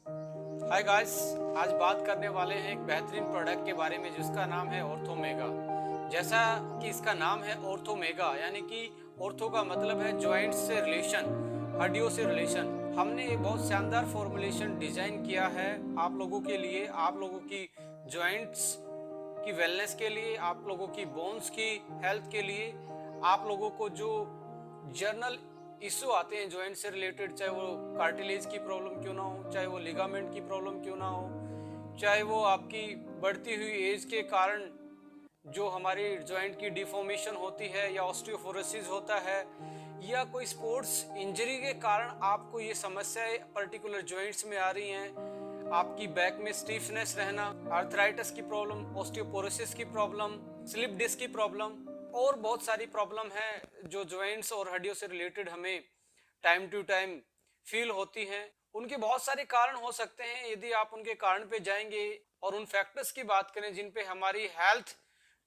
Hi guys, आज बात करने वाले हैं एक बेहतरीन प्रोडक्ट के बारे में जिसका नाम है ऑर्थोमेगा। जैसा कि इसका नाम है ऑर्थोमेगा, यानी कि ऑर्थो का मतलब है जॉइंट्स से रिलेशन, हड्डियों से रिलेशन। हमने एक बहुत शानदार फॉर्मुलेशन डिजाइन किया है आप लोगों के लिए, आप लोगों की जॉइंट्स की वेलनेस के लिए, आप लोगों की बोन्स की हेल्थ के लिए, आप लोगों को जो जर्नल इश्यू आते हैं जॉइंट से रिलेटेड, चाहे वो कार्टिलेज की प्रॉब्लम क्यों ना हो, चाहे वो लिगामेंट की प्रॉब्लम क्यों ना हो, चाहे वो आपकी बढ़ती हुई एज के कारण जो हमारी जॉइंट की डिफॉर्मेशन होती है या ऑस्टियोफोरोसिस होता है, या कोई स्पोर्ट्स इंजरी के कारण आपको ये समस्याएं पर्टिकुलर जॉइंट्स में आ रही हैं, आपकी बैक में स्टीफनेस रहना, आर्थराइटिस की प्रॉब्लम, ऑस्टियोपोरोसिस की प्रॉब्लम, स्लिप डिस्क की प्रॉब्लम और बहुत सारी प्रॉब्लम है जो जॉइंट्स और हड्डियों से रिलेटेड हमें टाइम टू टाइम फील होती हैं। उनके बहुत सारे कारण हो सकते हैं। यदि आप उनके कारण पे जाएंगे और उन फैक्टर्स की बात करें जिन पे हमारी हेल्थ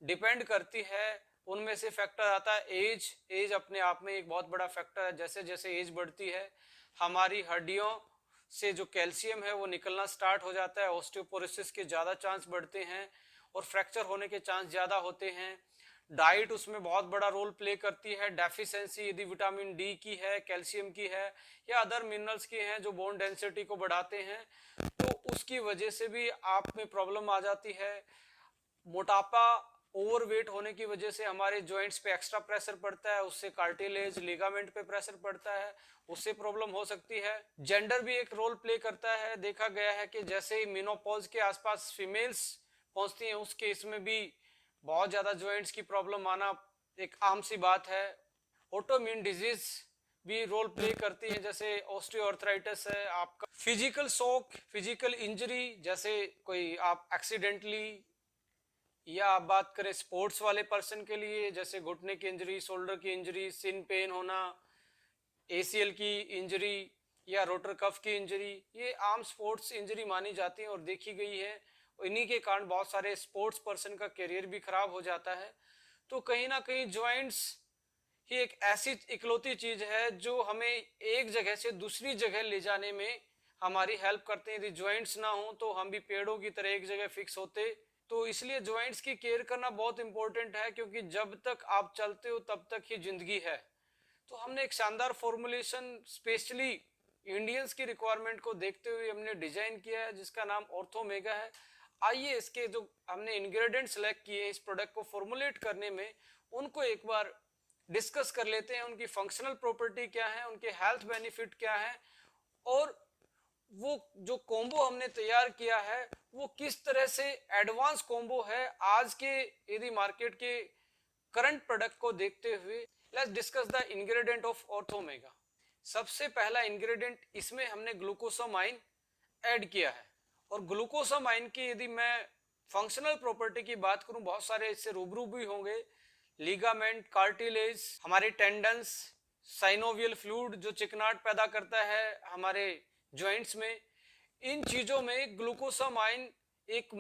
डिपेंड करती है, उनमें से फैक्टर आता है एज। एज अपने आप में एक बहुत बड़ा फैक्टर है। जैसे जैसे एज बढ़ती है हमारी हड्डियों से जो कैल्शियम है वो निकलना स्टार्ट हो जाता है, ऑस्टियोपोरोसिस के ज़्यादा चांस बढ़ते हैं और फ्रैक्चर होने के चांस ज़्यादा होते हैं। डाइट उसमें बहुत बड़ा रोल प्ले करती है। डेफिशिएंसी यदि विटामिन डी की है, कैल्शियम की है या अदर मिनरल्स की हैं जो बोन डेंसिटी को बढ़ाते हैं, तो उसकी वजह से भी आप में प्रॉब्लम आ जाती है। मोटापा, ओवरवेट होने की वजह से हमारे जॉइंट्स पे एक्स्ट्रा प्रेशर पड़ता है, उससे कार्टिलेज लिगामेंट पे प्रेशर पड़ता है, उससे प्रॉब्लम हो सकती है। जेंडर भी एक रोल प्ले करता है। देखा गया है कि जैसे ही मेनोपॉज के आसपास फीमेल्स पहुंचती हैं उस केस में भी बहुत ज्यादा जॉइंट्स की प्रॉब्लम आना एक आम सी बात है। ऑटोइम्यून डिजीज भी रोल प्ले करती है, जैसे ऑस्टियोआर्थराइटिस है। आपका फिजिकल शॉक, फिजिकल इंजरी, जैसे कोई आप एक्सीडेंटली, या आप बात करें स्पोर्ट्स वाले पर्सन के लिए जैसे घुटने की इंजरी, शोल्डर की इंजरी, सिन पेन होना, एसीएल की इंजरी या रोटर कफ की इंजरी, ये आम स्पोर्ट्स इंजरी मानी जाती है और देखी गई है। इन्हीं के कारण बहुत सारे स्पोर्ट्स पर्सन का करियर भी खराब हो जाता है। तो कहीं ना कहीं जॉइंट्स ही एक ऐसी इकलौती चीज है जो हमें एक जगह से दूसरी जगह ले जाने में हमारी हेल्प करते हैं। यदि जॉइंट्स ना हो तो हम भी पेड़ों की तरह एक जगह फिक्स होते। तो इसलिए जॉइंट्स की केयर करना बहुत इंपॉर्टेंट है, क्योंकि जब तक आप चलते हो तब तक ही जिंदगी है। तो हमने एक शानदार फॉर्मुलेशन स्पेशली इंडियंस की रिक्वायरमेंट को देखते हुए हमने डिजाइन किया है जिसका नाम ऑर्थोमेगा है। आइए इसके जो हमने इंग्रेडिएंट सेलेक्ट किए इस प्रोडक्ट को फॉर्मुलेट करने में, उनको एक बार डिस्कस कर लेते हैं। उनकी फंक्शनल प्रॉपर्टी क्या है, उनके हेल्थ बेनिफिट क्या है, और वो जो कॉम्बो हमने तैयार किया है वो किस तरह से एडवांस कॉम्बो है आज के यदि मार्केट के करंट प्रोडक्ट को देखते हुए। Let's discuss the ingredient of Orthomega. सबसे पहला इंग्रेडिएंट, इसमें हमने ग्लूकोसामाइन ऐड किया है। और ग्लूकोसामाइन की यदि मैं फंक्शनल प्रॉपर्टी की बात करूं, बहुत सारे इससे रूबरू भी होंगे। लिगामेंट, कार्टिलेज, हमारे टेंडन्स, साइनोवियल फ्लूइड जो चिकनाट पैदा करता है हमारे जॉइंट्स में, इन चीजों में ग्लूकोसामाइन एक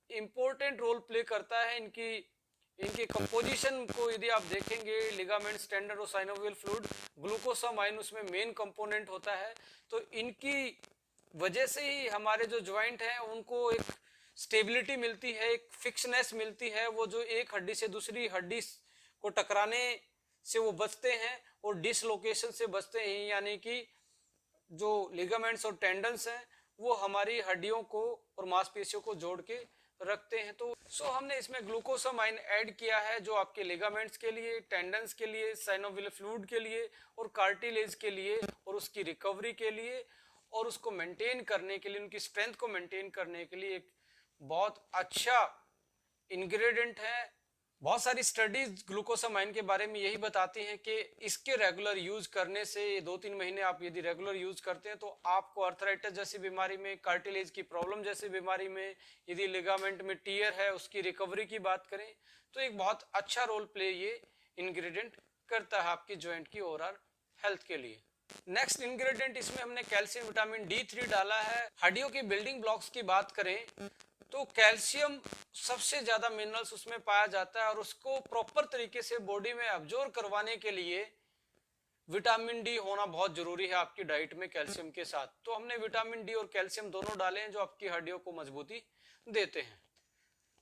इंपॉर्टेंट रोल प्ले करता है। इनकी इनके कंपोजिशन को यदि आप देखेंगे, लिगामेंट्स, टेंडन और साइनोवियल फ्लूइड, ग्लूकोसामाइन उसमें मेन कंपोनेंट होता है। तो इनकी वजह से ही हमारे जो ज्वाइंट हैं उनको एक स्टेबिलिटी मिलती है, एक फिक्सनेस मिलती है। वो जो एक हड्डी से दूसरी हड्डी को टकराने से वो बचते हैं और डिसलोकेशन से बचते हैं, यानी कि जो लिगामेंट्स और टेंडन्स हैं वो हमारी हड्डियों को और मांसपेशियों को जोड़ के रखते हैं। तो हमने इसमें ग्लूकोसामाइन ऐड किया है जो आपके लिगामेंट्स के लिए, टेंडन्स के लिए, साइनोवियल फ्लूइड के लिए और कार्टिलेज के लिए और उसकी रिकवरी के लिए और उसको मेंटेन करने के लिए, उनकी स्ट्रेंथ को मेंटेन करने के लिए एक बहुत अच्छा इंग्रेडिएंट है। बहुत सारी स्टडीज ग्लूकोसामाइन के बारे में यही बताती हैं कि इसके रेगुलर यूज करने से 2-3 महीने आप यदि रेगुलर यूज करते हैं तो आपको अर्थराइटिस जैसी बीमारी में, कार्टिलेज की प्रॉब्लम जैसी बीमारी में, यदि लिगामेंट में टीयर है उसकी रिकवरी की बात करें तो एक बहुत अच्छा रोल प्ले ये इंग्रेडिएंट करता है आपकी जॉइंट की ओवरऑल हेल्थ के लिए। नेक्स्ट इंग्रेडिएंट, इसमें हमने कैल्शियम विटामिन D3 डाला है। हड्डियों की बिल्डिंग ब्लॉक्स की बात करें तो कैल्शियम सबसे ज्यादा मिनरल्स उसमें पाया जाता है और उसको प्रॉपर तरीके से बॉडी में अब्जॉर्ब करवाने के लिए विटामिन डी होना बहुत जरूरी है आपकी डाइट में कैल्शियम के साथ। तो हमने विटामिन डी और कैल्शियम दोनों डाले हैं जो आपकी हड्डियों को मजबूती देते हैं।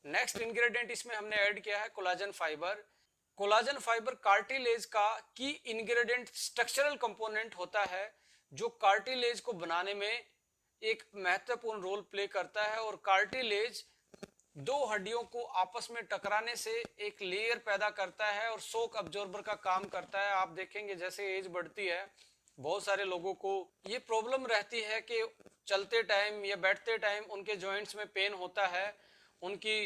नेक्स्ट इंग्रेडिएंट इसमें हमने ऐड किया है collagen fibre. Collagen fibre cartilage का की इंग्रेडिएंट स्ट्रक्चरल कंपोनेंट होता है जो कार्टिलेज को बनाने में एक महत्वपूर्ण रोल प्ले करता है। और कार्टिलेज दो हड्डियों को आपस में टकराने से एक लेयर पैदा करता है और शॉक अब्जॉर्बर का काम करता है। आप देखेंगे जैसे एज बढ़ती है बहुत सारे लोगों को ये प्रॉब्लम रहती है कि चलते टाइम या बैठते टाइम उनके जॉइंट्स में पेन होता है। उनकी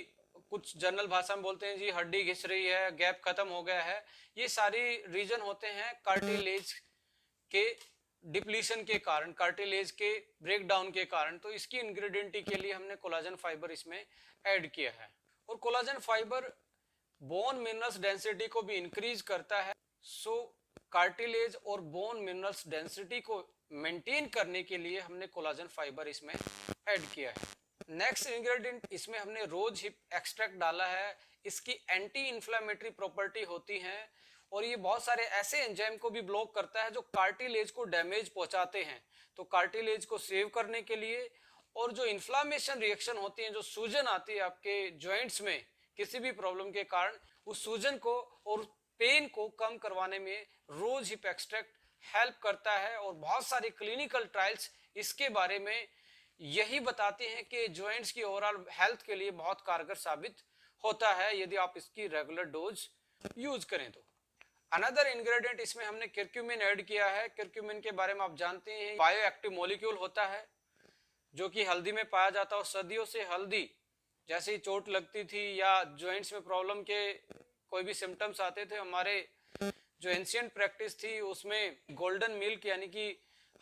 कुछ जनरल भाषा में बोलते हैं जी हड्डी घिस रही है, गैप खत्म हो गया है। ये सारी रीजन होते हैं कार्टिलेज के डिप्लीशन के कारण, कार्टिलेज के ब्रेकडाउन के कारण। तो इसकी इंग्रेडिएंट के लिए हमने कोलाजन फाइबर इसमें ऐड किया है। और collagen fibre bone minerals density को भी इंक्रीज करता है। सो कार्टिलेज और बोन मिनरल्स डेंसिटी को मेंटेन करने के लिए हमने कोलाजन फाइबर इसमें ऐड किया है। नेक्स्ट इंग्रेडिएंट इसमें हमने रोज हिप एक्सट्रैक्ट डाला है। इसकी एंटी इंफ्लेमेटरी प्रॉपर्टी होती है और ये बहुत सारे ऐसे एंजाइम को भी ब्लॉक करता है जो कार्टिलेज को डैमेज पहुंचाते हैं। तो कार्टिलेज को सेव करने के लिए और जो इन्फ्लामेशन रिएक्शन होती है, जो सूजन आती है आपके जॉइंट्स में किसी भी प्रॉब्लम के कारण, उस सूजन को और पेन को कम करवाने में रोज हिप एक्सट्रैक्ट हेल्प करता है। और बहुत सारे क्लिनिकल ट्रायल्स इसके बारे में यही बताते हैं कि जॉइंट्स की ओवरऑल हेल्थ के लिए बहुत कारगर साबित होता है यदि आप इसकी रेगुलर डोज यूज करें तो। अनदर इंग्रेडिएंट इसमें हमने कर्क्यूमिन ऐड किया है। कर्क्यूमिन के बारे में आप जानते हैं बायो एक्टिव मॉलिक्यूल होता है जो कि हल्दी में पाया जाता है। और सदियों से हल्दी जैसे ही चोट लगती थी या जॉइंट्स में प्रॉब्लम के कोई भी सिम्टम्स आते थे, हमारे जो एंशिएंट प्रैक्टिस थी उसमें गोल्डन मिल्क यानी कि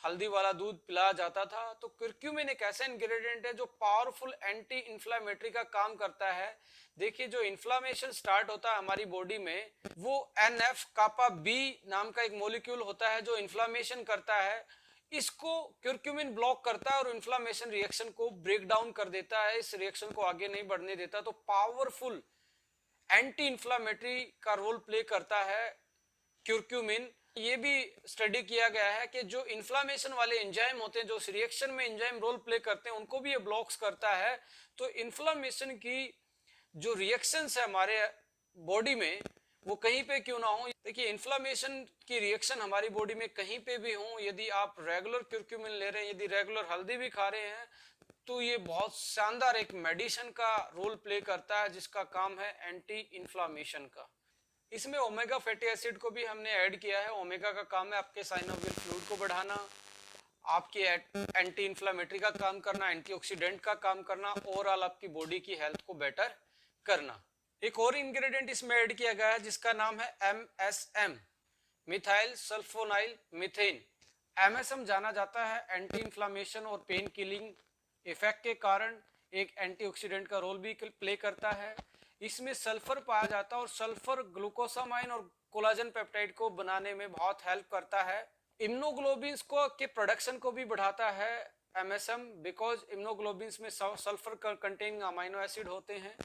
हल्दी वाला दूध पिलाया जाता था। तो कर्क्यूमिन एक ऐसा इंग्रेडिएंट है जो पावरफुल एंटी इंफ्लेमेटरी का काम करता है। देखिए जो इन्फ्लामेशन स्टार्ट होता है हमारी बॉडी में वो NF कापा बी नाम का एक मॉलिक्यूल होता है जो इन्फ्लामेशन करता है। इसको कर्क्यूमिन ब्लॉक करता है और इन्फ्लामेशन रिएक्शन को ब्रेक डाउन कर देता है, इस रिएक्शन को आगे नहीं बढ़ने देता। तो पावरफुल एंटी इंफ्लामेटरी का रोल प्ले करता है कर्क्यूमिन। ये भी स्टडी किया गया है कि जो इन्फ्लामेशन वाले एंजाइम होते हैं, जो उस रिएक्शन में एंजाइम रोल प्ले करते हैं, उनको भी ये ब्लॉक्स करता है। तो इन्फ्लामेशन की जो रिएक्शंस है हमारे बॉडी में वो कहीं पे क्यों ना हो, देखिए इन्फ्लामेशन की रिएक्शन हमारी बॉडी में कहीं पे भी हो, यदि आप रेगुलर कर्क्यूमिन ले रहे हैं, यदि रेगुलर हल्दी भी खा रहे हैं, तो ये बहुत शानदार एक मेडिसिन का रोल प्ले करता है जिसका काम है एंटी इन्फ्लामेशन का। इसमें ओमेगा फैटी एसिड को भी हमने ऐड किया है। ओमेगा का काम है आपके साइनोवियल फ्लूइड को बढ़ाना, आपकी एंटी इन्फ्लामेटरी का काम करना, एंटीऑक्सीडेंट का काम करना, ओवरऑल आपकी बॉडी की हेल्थ को बेटर करना। एक और इंग्रेडिएंट इसमें ऐड किया गया है जिसका नाम है MSM, methyl sulfonyl methane. MSM जाना जाता है एंटी इन्फ्लामेशन और पेन किलिंग इफेक्ट के कारण एक एंटीऑक्सीडेंट का रोल भी प्ले करता है। इसमें सल्फर पाया जाता है और सल्फर ग्लूकोसामाइन और कोलाजन पेप्टाइड को बनाने में बहुत हेल्प करता है। इम्यूनोग्लोबिन्स को के प्रोडक्शन को भी बढ़ाता है MSM, बिकॉज इम्यूनोग्लोबिन्स में सल्फर कंटेनिंग अमाइनो एसिड होते हैं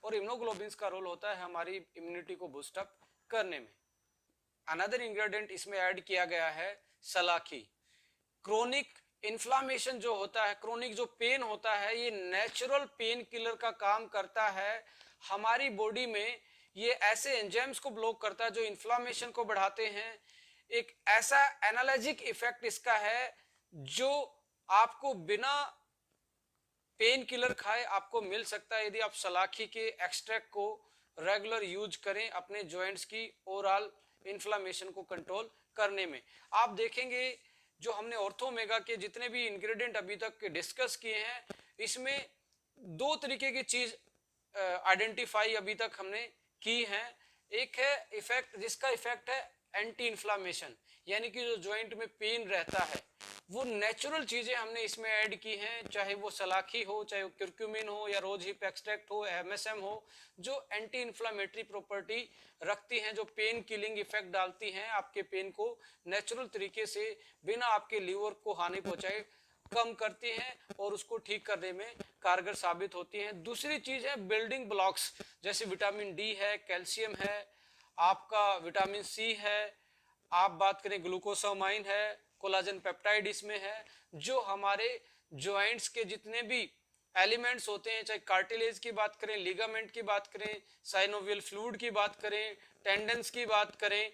और इम्यूनोग्लोबिन्स का रोल होता है हमारी इम्यूनिटी को बूस्ट अप करने में। अनदर इंग्रेडिएंट इसमें ऐड किया गया है सलाखी। क्रोनिक इन्फ्लामेशन जो होता है, क्रोनिक जो पेन होता है, ये नेचुरल पेन किलर का काम करता है हमारी बॉडी में। ये ऐसे एंजाइम्स को ब्लॉक करता है जो इन्फ्लामेशन को बढ़ाते हैं। एक ऐसा एनाल्जेसिक इफेक्ट इसका है जो आपको बिना पेन किलर खाए आपको मिल सकता है यदि आप सलाखी के एक्सट्रैक्ट को रेगुलर यूज करें अपने जॉइंट्स की ओवरऑल इन्फ्लामेशन को कंट्रोल करने में। आप देखेंगे जो हमने ऑर्थोमेगा के जितने भी इंग्रेडिएंट अभी तक डिस्कस किए हैं, इसमें दो तरीके की चीज आइडेंटिफाई अभी तक हमने की है। एक है इफेक्ट जिसका इफेक्ट है एंटी इन्फ्लामेशन, यानी कि जो जॉइंट में पेन रहता है वो नेचुरल चीजें हमने इसमें ऐड की हैं, चाहे वो सलाखी हो, चाहे वो कर्क्यूमिन हो या रोज हिप एक्सट्रैक्ट हो, MSM हो, जो एंटी इन्फ्लामेटरी प्रॉपर्टी रखती हैं, जो पेन किलिंग इफेक्ट डालती हैं, आपके पेन को नेचुरल तरीके से बिना आपके लीवर को हानि पहुंचाए कम करती हैं और उसको ठीक करने में कारगर साबित होती हैं। दूसरी चीज है बिल्डिंग ब्लॉक्स, जैसे विटामिन डी है, कैल्शियम है, आपका विटामिन C है, आप बात करें ग्लूकोसामाइन है, कोलाजन पेप्टाइड इसमें है, जो हमारे ज्वाइंट्स के जितने भी एलिमेंट्स होते हैं, चाहे कार्टिलेज की बात करें, लिगामेंट की बात करें, साइनोवियल फ्लूइड की बात करें, टेंडन्स की बात करें,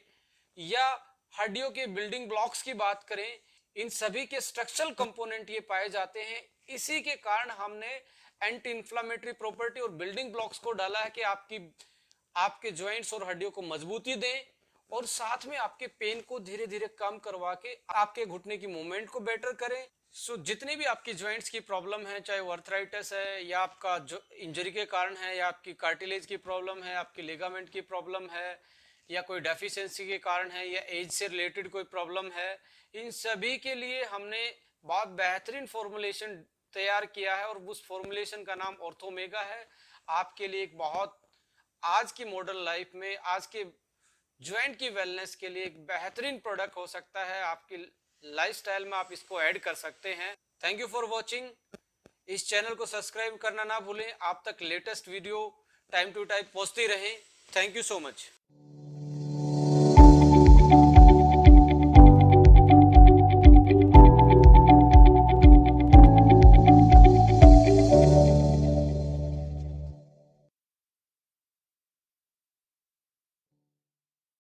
या हड्डियों के बिल्डिंग ब्लॉक्स की बात करें, इन सभी के स्ट्रक्चरल कंपोनेंट ये पाए जाते हैं। इसी के कारण हमने एंटी इंफ्लेमेटरी प्रॉपर्टी और बिल्डिंग ब्लॉक्स को डाला है कि आपके जॉइंट्स और हड्डियों को मजबूती दें और साथ में आपके पेन को धीरे धीरे कम करवा के आपके घुटने की मूवमेंट को बेटर करें। सो जितनी भी आपकी जॉइंट्स की प्रॉब्लम है, चाहे वो अर्थराइटिस है या आपका जो इंजरी के कारण है, या आपकी कार्टिलेज की प्रॉब्लम है, आपकी लिगामेंट की प्रॉब्लम है, या कोई डेफिशिएंसी के कारण है, या एज से रिलेटेड कोई प्रॉब्लम है, इन सभी के लिए हमने बहुत बेहतरीन फॉर्मुलेशन तैयार किया है और उस फॉर्मुलेशन का नाम ऑर्थोमेगा है। आपके लिए एक बहुत आज की मॉडर्न लाइफ में, आज के ज्वाइंट की वेलनेस के लिए एक बेहतरीन प्रोडक्ट हो सकता है। आपकी लाइफस्टाइल में आप इसको ऐड कर सकते हैं। Thank you for watching. इस चैनल को सब्सक्राइब करना ना भूलें। आप तक latest video time to time पहुंचती रहें। Thank you so much.